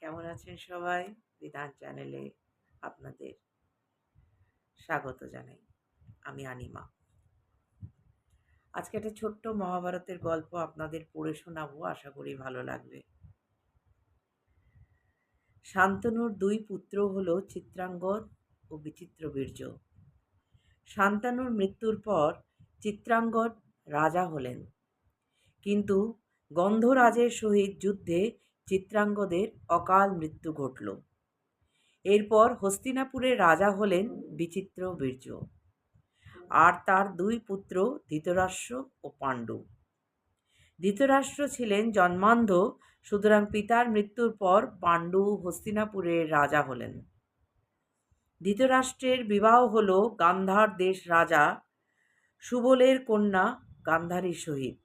কেমন আছেন সবাই? বিধান চ্যানেলে আপনাদের স্বাগত জানাই। আমি আনিমা। আজকে একটা ছোট্ট মহাভারতের গল্প আপনাদের পড়ে শোনাবো। আশা করি ভালো লাগবে। শান্তনুর ২ পুত্র হল চিত্রাঙ্গদ ও বিচিত্রবীর্য। শান্তনুর মৃত্যুর পর চিত্রাঙ্গদ রাজা হলেন। কিন্তু গন্ধরাজের সহিত যুদ্ধে চিত্রাঙ্গদের অকাল মৃত্যু ঘটল। এরপর হস্তিনাপুরের রাজা হলেন বিচিত্রবীর্য আর তার ২ পুত্র ধৃতরাষ্ট্র ও পাণ্ডু। ধৃতরাষ্ট্র ছিলেন জন্মান্ধ, সুতরাং পিতার মৃত্যুর পর পাণ্ডু হস্তিনাপুরের রাজা হলেন। ধৃতরাষ্ট্রের বিবাহ হল গান্ধার দেশ রাজা সুবলের কন্যা গান্ধারীর সহিত,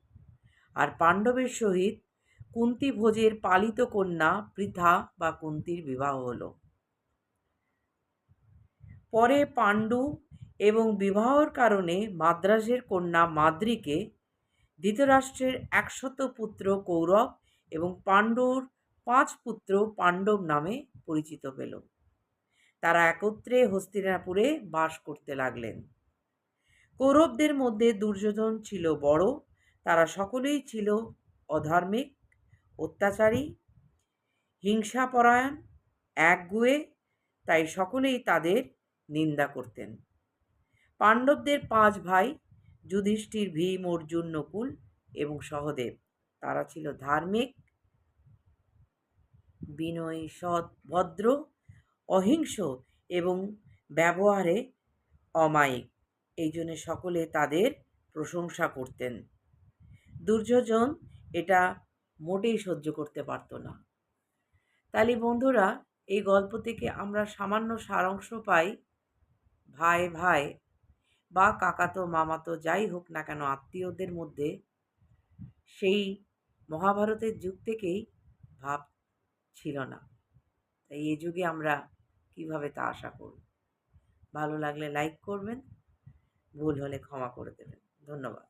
আর পাণ্ডবের সহিত কুন্তী ভোজের পালিত কন্যা পৃথা বা কুন্তীর বিবাহ হল। পরে পাণ্ডু এবং বিবাহর কারণে মাদ্রাজের কন্যা মাদ্রীকে ধৃতরাষ্ট্রের ১০০ পুত্র কৌরব এবং পাণ্ডুর ৫ পুত্র পাণ্ডব নামে পরিচিত পেল। তারা একত্রে হস্তিনাপুরে বাস করতে লাগলেন। কৌরবদের মধ্যে দুর্যোধন ছিল বড়। তারা সকলেই ছিল অধার্মিক, অত্যাচারী, হিংসাপরায়ণ, একগুঁয়ে, তাই সকলেই তাদের নিন্দা করতেন। পাণ্ডবদের ৫ ভাই যুধিষ্ঠির, ভীম, অর্জুন, নকুল এবং সহদেব। তারা ছিল ধার্মিক, বিনয়ী, সৎ, ভদ্র, অহিংস এবং ব্যবহারে অমায়িক। এই জন্য সকলে তাদের প্রশংসা করতেন। দুর্যোধন এটা মোটেই সহ্য করতে পারত না। তাহলে বন্ধুরা, এই গল্প থেকে আমরা সামান্য সারাংশ পাই, ভাই ভাই বা কাকাতো মামাতো যাই হোক না কেন আত্মীয়দের মধ্যে সেই মহাভারতের যুগ থেকেই ভাব ছিল না। তাই এই যুগে আমরা কিভাবে তা আশা করব? ভালো লাগলে লাইক করবেন, ভুল হলে ক্ষমা করে দেবেন। ধন্যবাদ।